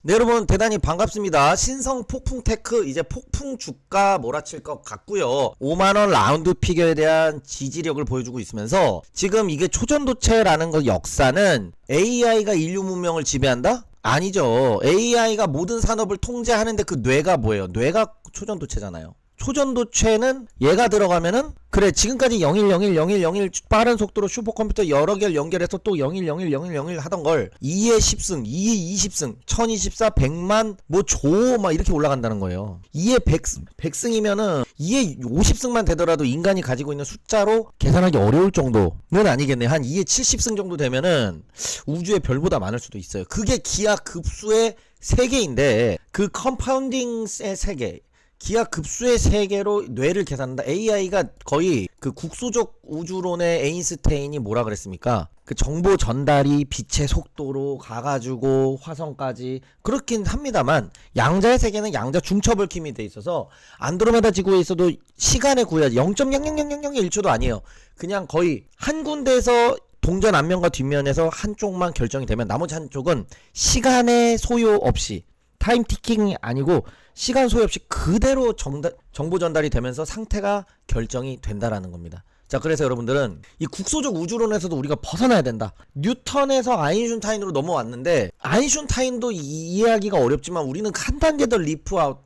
네, 여러분 대단히 반갑습니다. 신성 폭풍 테크 이제 폭풍 주가 몰아칠 것 같고요. 5만원 라운드 피겨에 대한 지지력을 보여주고 있으면서 지금 이게 초전도체라는 거 역사는 AI가 인류 문명을 지배한다? 아니죠. AI가 모든 산업을 통제하는데 그 뇌가 뭐예요? 뇌가 초전도체잖아요. 초전도체는 얘가 들어가면은 그래 지금까지 01010101 빠른 속도로 슈퍼컴퓨터 여러 개를 연결해서 또 01010101 하던 걸 2에 10승 2에 20승 1024 100만 뭐 조 막 이렇게 올라간다는 거예요. 2에 100승이면은 2에 50승만 되더라도 인간이 가지고 있는 숫자로 계산하기 어려울 정도는 아니겠네. 한 2에 70승 정도 되면은 우주의 별보다 많을 수도 있어요. 그게 기하급수의 세계인데 그 컴파운딩의 세계 기하급수의 세계로 뇌를 계산한다. AI가 거의 그 국소적 우주론의 에인슈타인이 뭐라 그랬습니까? 그 정보 전달이 빛의 속도로 가가지고 화성까지 그렇긴 합니다만 양자의 세계는 양자 중첩을킴이 돼 있어서 안드로메다 지구에 있어도 시간의 구야 0.00001초도 아니에요. 그냥 거의 한 군데에서 동전 앞면과 뒷면에서 한쪽만 결정이 되면 나머지 한쪽은 시간의 소요 없이 타임 티킹이 아니고 시간 소요 없이 그대로 정보 전달이 되면서 상태가 결정이 된다라는 겁니다. 자, 그래서 여러분들은 이 국소적 우주론에서도 우리가 벗어나야 된다. 뉴턴에서 아인슈타인으로 넘어왔는데 아인슈타인도 이해하기가 어렵지만 우리는 한 단계 더 리프아웃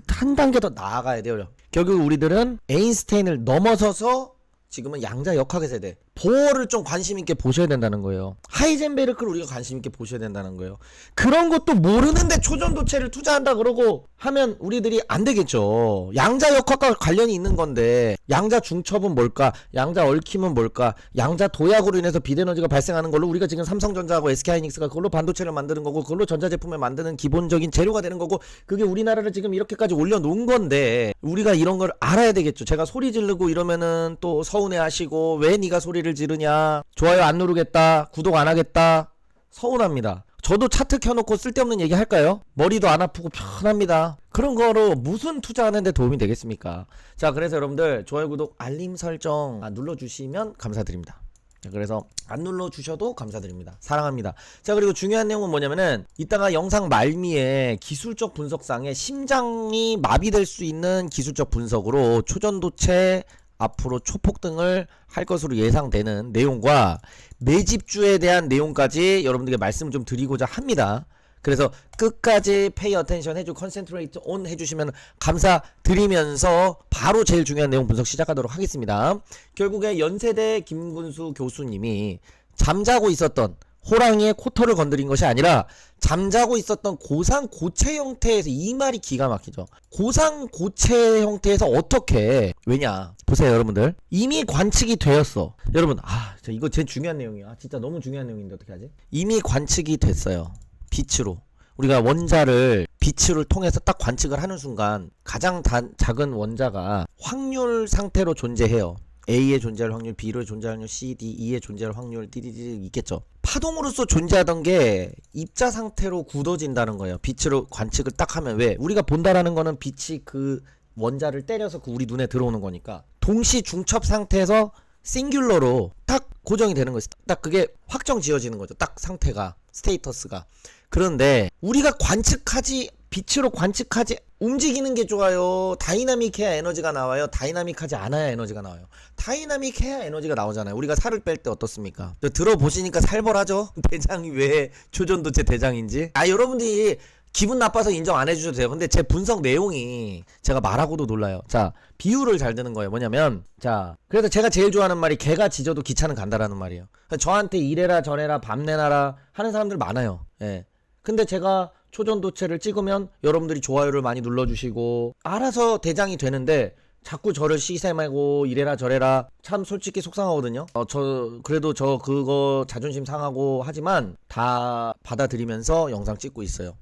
한 단계 더 나아가야 돼요. 결국 우리들은 에인슈타인을 넘어서서 지금은 양자 역학의 세대 보어를 좀 관심있게 보셔야 된다는 거예요. 하이젠베르크를 우리가 관심있게 보셔야 된다는 거예요. 그런 것도 모르는데 초전도체를 투자한다 그러고 하면 우리들이 안 되겠죠. 양자 역학과 관련이 있는 건데 양자 중첩은 뭘까? 양자 얽힘은 뭘까? 양자 도약으로 인해서 빛에너지가 발생하는 걸로 우리가 지금 삼성전자하고 SK하이닉스가 그걸로 반도체를 만드는 거고 그걸로 전자제품을 만드는 기본적인 재료가 되는 거고 그게 우리나라를 지금 이렇게까지 올려놓은 건데 우리가 이런 걸 알아야 되겠죠. 제가 소리 지르고 이러면은 또 서운해하시고 왜 네가 소리를 지르냐, 좋아요 안 누르겠다, 구독 안 하겠다, 서운합니다. 저도 차트 켜놓고 쓸데없는 얘기 할까요? 머리도 안 아프고 편합니다. 그런 거로 무슨 투자하는 데 도움이 되겠습니까? 자, 그래서 여러분들 좋아요 구독 알림 설정 눌러주시면 감사드립니다. 자, 그래서 안 눌러주셔도 감사드립니다. 사랑합니다. 자, 그리고 중요한 내용은 뭐냐면은 이따가 영상 말미에 기술적 분석상에 심장이 마비될 수 있는 기술적 분석으로 초전도체 앞으로 초폭등을 할 것으로 예상되는 내용과 매집주에 대한 내용까지 여러분들께 말씀을 좀 드리고자 합니다. 그래서 끝까지 pay attention 해주고 concentrate on 해주시면 감사드리면서 바로 제일 중요한 내용 분석 시작하도록 하겠습니다. 결국에 연세대 김군수 교수님이 잠자고 있었던 호랑이의 코털을 건드린 것이 아니라 잠자고 있었던 고상고체 형태에서 이 말이 기가 막히죠. 고상고체 형태에서 어떻게 왜냐 보세요 여러분들 이미 관측이 되었어. 여러분 이거 제일 중요한 내용이야. 진짜 너무 중요한 내용인데 어떻게 하지? 이미 관측이 됐어요. 빛으로 우리가 원자를 빛을 통해서 딱 관측을 하는 순간 가장 작은 원자가 확률 상태로 존재해요. A의 존재할 확률, B의 존재할 확률, C, D, E의 존재할 확률, DDD 있겠죠. 파동으로서 존재하던 게 입자 상태로 굳어진다는 거예요. 빛으로 관측을 딱 하면 왜? 우리가 본다라는 거는 빛이 그 원자를 때려서 그 우리 눈에 들어오는 거니까 동시 중첩 상태에서 싱귤러로 딱 고정이 되는 거예요. 딱 그게 확정 지어지는 거죠. 딱 상태가 스테이터스가. 그런데 우리가 빛으로 관측하지 움직이는 게 좋아요. 다이나믹해야 에너지가 나와요. 다이나믹하지 않아야 에너지가 나와요. 다이나믹해야 에너지가 나오잖아요. 우리가 살을 뺄 때 어떻습니까? 들어보시니까 살벌하죠? 대장이 왜 초전도체 대장인지. 여러분들이 기분 나빠서 인정 안 해주셔도 돼요. 근데 제 분석 내용이 제가 말하고도 놀라요. 자, 비유를 잘 드는 거예요. 뭐냐면 그래서 제가 제일 좋아하는 말이 개가 짖어도 기차는 간다라는 말이에요. 저한테 이래라 저래라 밤 내놔라 하는 사람들 많아요. 예. 근데 제가 초전도체를 찍으면 여러분들이 좋아요를 많이 눌러주시고 알아서 대장이 되는데 자꾸 저를 시샘하고 이래라 저래라 참 솔직히 속상하거든요. 그래도 저 그거 자존심 상하고 하지만 다 받아들이면서 영상 찍고 있어요.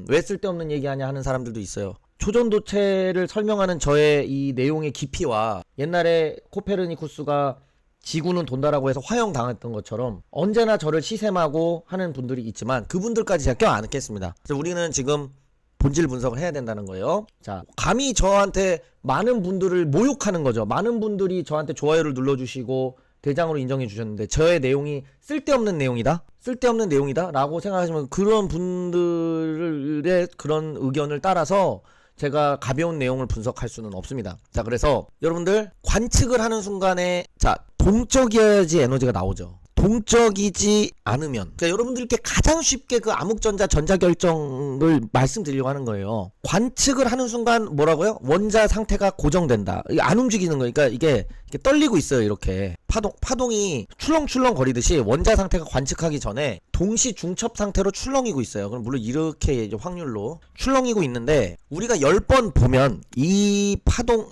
왜 쓸데없는 얘기하냐 하는 사람들도 있어요. 초전도체를 설명하는 저의 이 내용의 깊이와 옛날에 코페르니쿠스가 지구는 돈다라고 해서 화형당했던 것처럼 언제나 저를 시샘하고 하는 분들이 있지만 그분들까지 제가 껴 안겠습니다. 그래서 우리는 지금 본질 분석을 해야 된다는 거예요. 자, 감히 저한테 많은 분들을 모욕하는 거죠. 많은 분들이 저한테 좋아요를 눌러주시고 대장으로 인정해 주셨는데 저의 내용이 쓸데없는 내용이다? 쓸데없는 내용이다? 라고 생각하시면 그런 분들의 그런 의견을 따라서 제가 가벼운 내용을 분석할 수는 없습니다. 자, 그래서 여러분들 관측을 하는 순간에 자, 동적이어야지 에너지가 나오죠. 동적이지 않으면, 그러니까 여러분들께 가장 쉽게 그 암흑전자 전자결정을 말씀드리려고 하는 거예요. 관측을 하는 순간 뭐라고요? 원자 상태가 고정된다. 이게 안 움직이는 거니까 이게 떨리고 있어요. 이렇게 파동이 출렁출렁 거리듯이 원자 상태가 관측하기 전에 동시 중첩 상태로 출렁이고 있어요. 그럼 물론 이렇게 이제 확률로 출렁이고 있는데, 우리가 10번 보면 이 파동,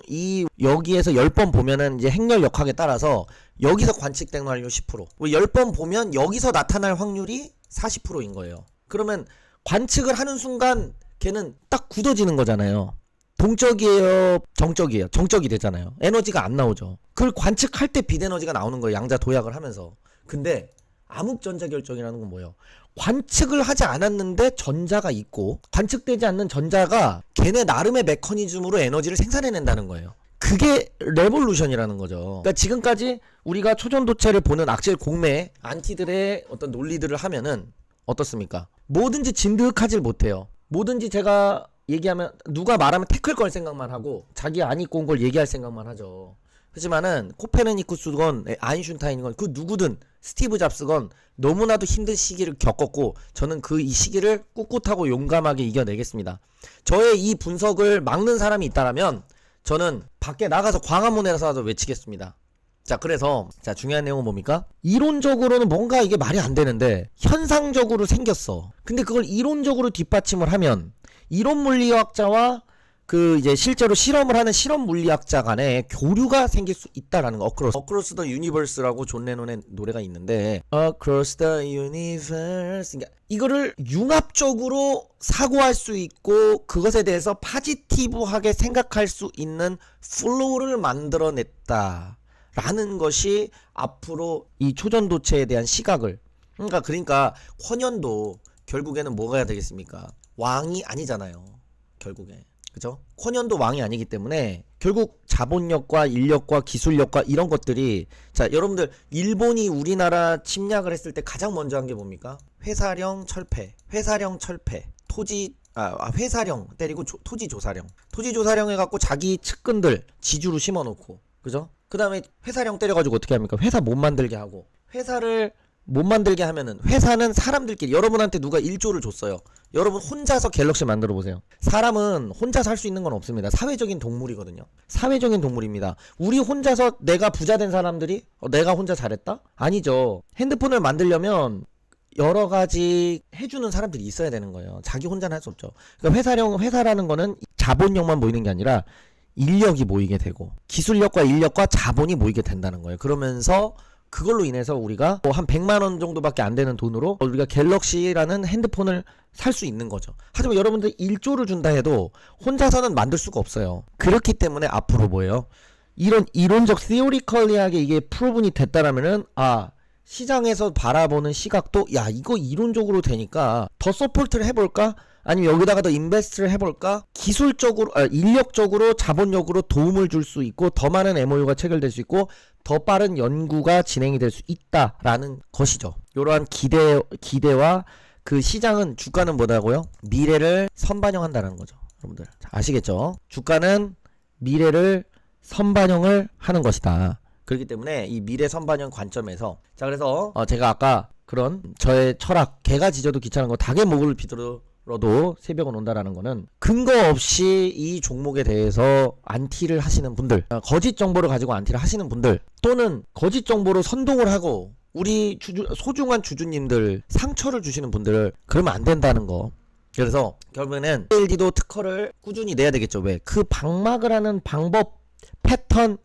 여기에서 10번 보면은 이제 행렬 역학에 따라서 여기서 관측된 확률 10%, 10번 보면 여기서 나타날 확률이 40%인 거예요. 그러면 관측을 하는 순간 걔는 딱 굳어지는 거잖아요. 동적이에요, 정적이에요? 정적이 되잖아요. 에너지가 안 나오죠. 그걸 관측할 때 빛 에너지가 나오는 거예요. 양자 도약을 하면서. 근데 암흑전자결정이라는 건 뭐예요? 관측을 하지 않았는데 전자가 있고, 관측되지 않는 전자가 걔네 나름의 메커니즘으로 에너지를 생산해낸다는 거예요. 그게 레볼루션이라는 거죠. 그러니까 지금까지 우리가 초전도체를 보는 악질 공매 안티들의 어떤 논리들을 하면은 어떻습니까? 뭐든지 진득하질 못해요. 뭐든지 제가 얘기하면 누가 말하면 태클 걸 생각만 하고 자기 안 입고 온 걸 얘기할 생각만 하죠. 하지만은 코페르니쿠스건 아인슈타인이건 그 누구든 스티브 잡스건 너무나도 힘든 시기를 겪었고, 저는 그 이 시기를 꿋꿋하고 용감하게 이겨내겠습니다. 저의 이 분석을 막는 사람이 있다라면 저는 밖에 나가서 광화문에서라도 외치겠습니다. 자, 그래서 자, 중요한 내용은 뭡니까? 이론적으로는 뭔가 이게 말이 안 되는데 현상적으로 생겼어. 근데 그걸 이론적으로 뒷받침을 하면 이론 물리학자와 그 이제 실제로 실험을 하는 실험 물리학자 간에 교류가 생길 수 있다라는 거. Across the Universe라고 존 레논의 노래가 있는데, Across the Universe, 그러니까 이거를 융합적으로 사고할 수 있고 그것에 대해서 파지티브하게 생각할 수 있는 플로우를 만들어냈다 라는 것이 앞으로 이 초전도체에 대한 시각을, 그러니까 쿼년도 결국에는 뭐가 해야 되겠습니까? 왕이 아니잖아요. 결국에. 그죠? 쿼년도 왕이 아니기 때문에 결국 자본력과 인력과 기술력과 이런 것들이, 자, 여러분들 일본이 우리나라 침략을 했을 때 가장 먼저 한 게 뭡니까? 회사령 철폐, 회사령 때리고 토지 조사령 해갖고 자기 측근들 지주로 심어놓고, 그죠? 그 다음에 회사령 때려가지고 어떻게 합니까? 회사 못 만들게 하고, 회사를 못 만들게 하면은 회사는 사람들끼리, 여러분한테 누가 1조를 줬어요. 여러분 혼자서 갤럭시 만들어 보세요. 사람은 혼자 살 수 있는 건 없습니다. 사회적인 동물이거든요. 사회적인 동물입니다. 우리 혼자서 내가 부자 된 사람들이 내가 혼자 잘했다? 아니죠. 핸드폰을 만들려면 여러 가지 해주는 사람들이 있어야 되는 거예요. 자기 혼자는 할 수 없죠. 그러니까 회사라는 거는 자본력만 모이는 게 아니라 인력이 모이게 되고 기술력과 인력과 자본이 모이게 된다는 거예요. 그러면서 그걸로 인해서 우리가 한 100만원 정도밖에 안 되는 돈으로 우리가 갤럭시라는 핸드폰을 살 수 있는 거죠. 하지만 여러분들 1조를 준다 해도 혼자서는 만들 수가 없어요. 그렇기 때문에 앞으로 뭐예요? 이런 이론적 시오리컬리하게 이게 프로븐이 됐다라면은, 시장에서 바라보는 시각도, 야, 이거 이론적으로 되니까 더 서포트를 해볼까? 아니면 여기다가 더 인베스트를 해볼까? 기술적으로, 인력적으로, 자본력으로 도움을 줄 수 있고 더 많은 MOU가 체결될 수 있고 더 빠른 연구가 진행이 될 수 있다라는 것이죠. 이러한 기대와 그 시장은, 주가는 뭐다고요? 미래를 선반영한다는 거죠. 여러분들 아시겠죠? 주가는 미래를 선반영을 하는 것이다. 그렇기 때문에 이 미래 선반영 관점에서, 자, 그래서 제가 아까 그런 저의 철학, 개가 짖어도 귀찮은 거 닭의 목을 비틀어도 새벽은 온다라는 거는 근거 없이 이 종목에 대해서 안티를 하시는 분들, 거짓 정보를 가지고 안티를 하시는 분들, 또는 거짓 정보로 선동을 하고 우리 소중한 주주님들 상처를 주시는 분들, 그러면 안 된다는 거. 그래서 결국에는 ALD도 특허를 꾸준히 내야 되겠죠. 왜? 그 방막을 하는 방법, 패턴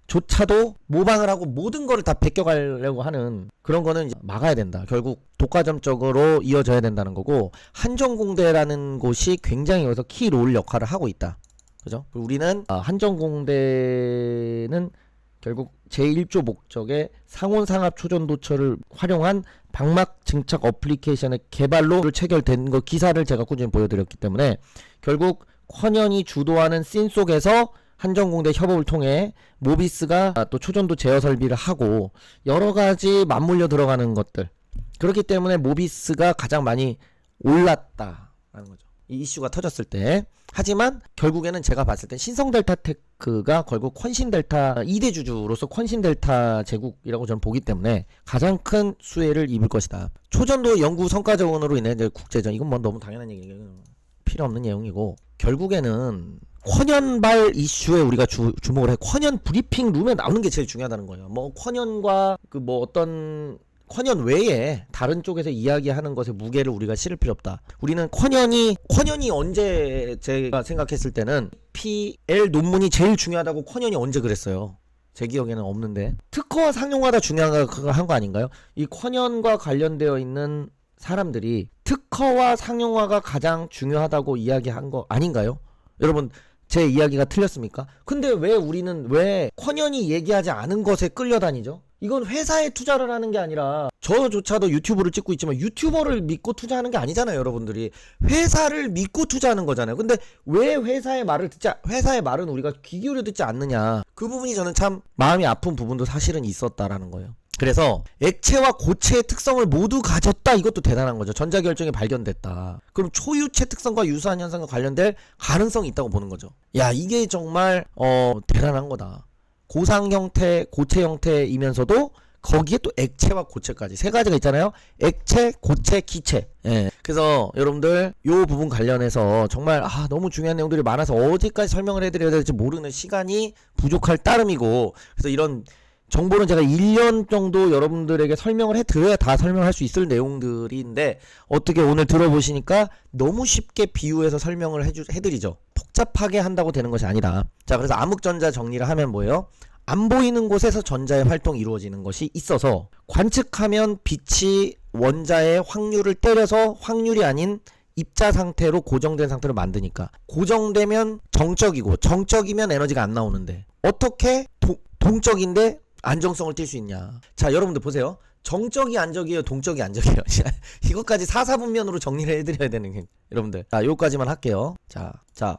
조차도 모방을 하고 모든 거를 다 베껴가려고 하는 그런 거는 막아야 된다. 결국 독과점적으로 이어져야 된다는 거고, 한전공대라는 곳이 굉장히 여기서 키롤 역할을 하고 있다. 그죠? 우리는 한전공대는 결국 제1조 목적의 상온상합 초전도체를 활용한 방막 증착 어플리케이션의 개발로 체결된 거 기사를 제가 꾸준히 보여드렸기 때문에, 결국 쿼년이 주도하는 씬 속에서 한전공대 협업을 통해 모비스가 또 초전도 제어 설비를 하고 여러 가지 맞물려 들어가는 것들. 그렇기 때문에 모비스가 가장 많이 올랐다라는 거죠. 이 이슈가 터졌을 때. 하지만 결국에는 제가 봤을 때 신성델타테크가 결국 퀀신델타 2대 주주로서 퀀신델타 제국이라고 저는 보기 때문에 가장 큰 수혜를 입을 것이다. 초전도 연구 성과 자원으로 인해 이제 국제전, 이건 뭐 너무 당연한 얘기예요. 필요 없는 내용이고, 결국에는 콴연발 이슈에 우리가 주목을 해. 콴연 브리핑 룸에 나오는 게 제일 중요하다는 거예요. 뭐 콴연과 그 뭐 어떤 콴연 외에 다른 쪽에서 이야기하는 것에 무게를 우리가 실을 필요 없다. 우리는 콴연이 언제, 제가 생각했을 때는 PL 논문이 제일 중요하다고 콴연이 언제 그랬어요? 제 기억에는 없는데. 특허와 상용화가 중요한 거 아닌가요? 이 콴연과 관련되어 있는 사람들이 특허와 상용화가 가장 중요하다고 이야기한 거 아닌가요? 여러분, 제 이야기가 틀렸습니까? 근데 왜 우리는 왜 콴연이 얘기하지 않은 것에 끌려다니죠? 이건 회사에 투자를 하는 게 아니라, 저조차도 유튜브를 찍고 있지만 유튜버를 믿고 투자하는 게 아니잖아요. 여러분들이 회사를 믿고 투자하는 거잖아요. 근데 왜 회사의 말은 우리가 귀 기울여 듣지 않느냐, 그 부분이 저는 참 마음이 아픈 부분도 사실은 있었다라는 거예요. 그래서 액체와 고체의 특성을 모두 가졌다, 이것도 대단한 거죠. 전자결정이 발견됐다. 그럼 초유체 특성과 유사한 현상과 관련될 가능성이 있다고 보는 거죠. 야, 이게 정말 대단한 거다. 고상 형태, 고체 형태이면서도 거기에 또 액체와 고체까지 세 가지가 있잖아요. 액체, 고체, 기체. 예. 그래서 여러분들 요 부분 관련해서 정말 너무 중요한 내용들이 많아서 어디까지 설명을 해드려야 될지 모르는 시간이 부족할 따름이고, 그래서 이런 정보는 제가 1년 정도 여러분들에게 설명을 해드려야 다 설명할 수 있을 내용들인데, 어떻게 오늘 들어보시니까 너무 쉽게 비유해서 설명을 해드리죠. 복잡하게 한다고 되는 것이 아니다. 자, 그래서 암흑전자 정리를 하면 뭐예요? 안 보이는 곳에서 전자의 활동이 이루어지는 것이 있어서, 관측하면 빛이 원자의 확률을 때려서 확률이 아닌 입자 상태로 고정된 상태로 만드니까, 고정되면 정적이고 정적이면 에너지가 안 나오는데 어떻게 동적인데 안정성을 띌 수 있냐. 자, 여러분들 보세요. 정적이 안적이에요, 동적이 안적이에요. 이것까지 사사분면으로 정리를 해드려야 되는 게, 여러분들. 자, 요까지만 할게요. 자,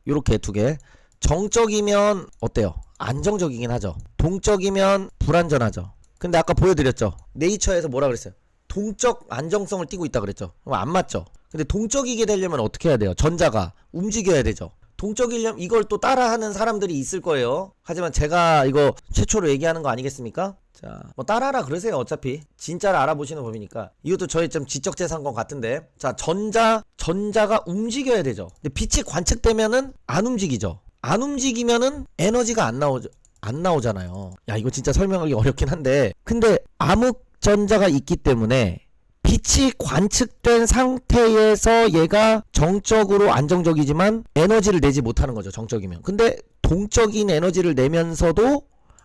요렇게 두 개. 정적이면 어때요? 안정적이긴 하죠. 동적이면 불안전하죠. 근데 아까 보여드렸죠. 네이처에서 뭐라 그랬어요? 동적 안정성을 띠고 있다 그랬죠. 그럼 안 맞죠. 근데 동적이게 되려면 어떻게 해야 돼요? 전자가 움직여야 되죠. 동적이려면 이걸 또 따라하는 사람들이 있을 거예요. 하지만 제가 이거 최초로 얘기하는 거 아니겠습니까? 자, 뭐 따라하라 그러세요. 어차피 진짜를 알아보시는 법이니까. 이것도 저희 좀 지적재산 것 같은데, 자, 전자가 움직여야 되죠. 근데 빛이 관측되면은 안 움직이죠. 안 움직이면은 에너지가 안 나오잖아요. 야, 이거 진짜 설명하기 어렵긴 한데, 근데 암흑전자가 있기 때문에 빛이 관측된 상태에서 얘가 정적으로 안정적이지만 에너지를 내지 못하는 거죠. 정적이면. 근데 동적인 에너지를 내면서도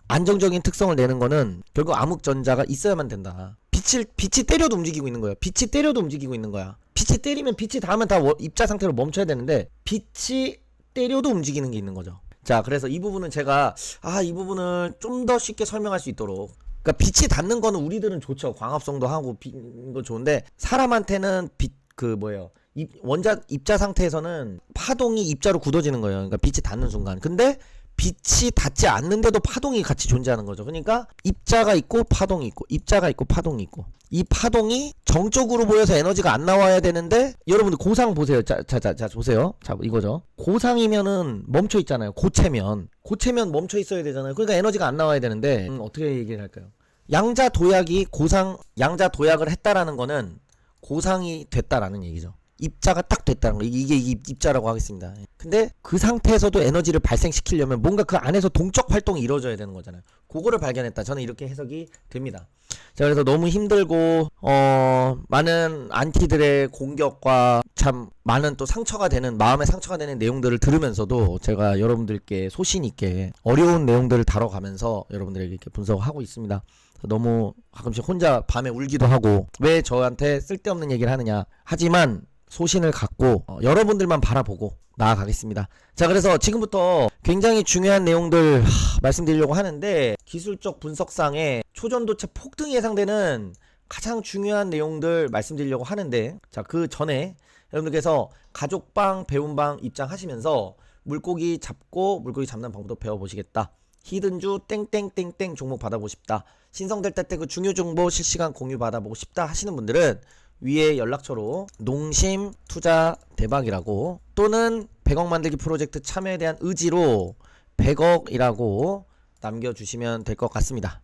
안정적인 특성을 내는 거는 결국 암흑전자가 있어야만 된다. 빛이 때려도 움직이고 있는 거예요. 빛이 때려도 움직이고 있는 거야. 빛이 때리면 빛이 닿으면 다 입자 상태로 멈춰야 되는데, 빛이 때려도 움직이는 게 있는 거죠. 자, 그래서 이 부분은 제가 이 부분을 좀 더 쉽게 설명할 수 있도록, 그러니까 빛이 닿는 거는 우리들은 좋죠. 광합성도 하고 이거 좋은데, 사람한테는 원자 입자 상태에서는 파동이 입자로 굳어지는 거예요. 그러니까 빛이 닿는 순간. 근데 빛이 닿지 않는데도 파동이 같이 존재하는 거죠. 그러니까 입자가 있고 파동이 있고, 입자가 있고 파동이 있고, 이 파동이 정적으로 보여서 에너지가 안 나와야 되는데, 여러분들 고상 보세요. 자 보세요. 자, 이거죠. 고상이면은 멈춰 있잖아요. 고체면 멈춰 있어야 되잖아요. 그러니까 에너지가 안 나와야 되는데, 어떻게 얘기를 할까요? 양자 도약을 했다라는 거는 고상이 됐다라는 얘기죠. 입자가 딱 됐다는 거. 이게 입자라고 하겠습니다. 근데 그 상태에서도 에너지를 발생시키려면 뭔가 그 안에서 동적 활동이 이루어져야 되는 거잖아요. 그거를 발견했다. 저는 이렇게 해석이 됩니다. 자, 그래서 너무 힘들고 많은 안티들의 공격과 참 많은 또 마음에 상처가 되는 내용들을 들으면서도 제가 여러분들께 소신 있게 어려운 내용들을 다뤄가면서 여러분들에게 이렇게 분석하고 있습니다. 너무 가끔씩 혼자 밤에 울기도 하고, 왜 저한테 쓸데없는 얘기를 하느냐. 하지만 소신을 갖고 여러분들만 바라보고 나아가겠습니다. 자, 그래서 지금부터 굉장히 중요한 내용들 말씀드리려고 하는데, 기술적 분석상에 초전도체 폭등이 예상되는 가장 중요한 내용들 말씀드리려고 하는데, 자, 그 전에 여러분들께서 가족방, 배움방 입장하시면서 물고기 잡고 물고기 잡는 방법도 배워보시겠다. 히든주 땡땡땡땡 종목 받아보고 싶다. 신성될 때 그 중요 정보 실시간 공유 받아보고 싶다 하시는 분들은 위에 연락처로 농심 투자 대박이라고 또는 100억 만들기 프로젝트 참여에 대한 의지로 100억이라고 남겨주시면 될 것 같습니다.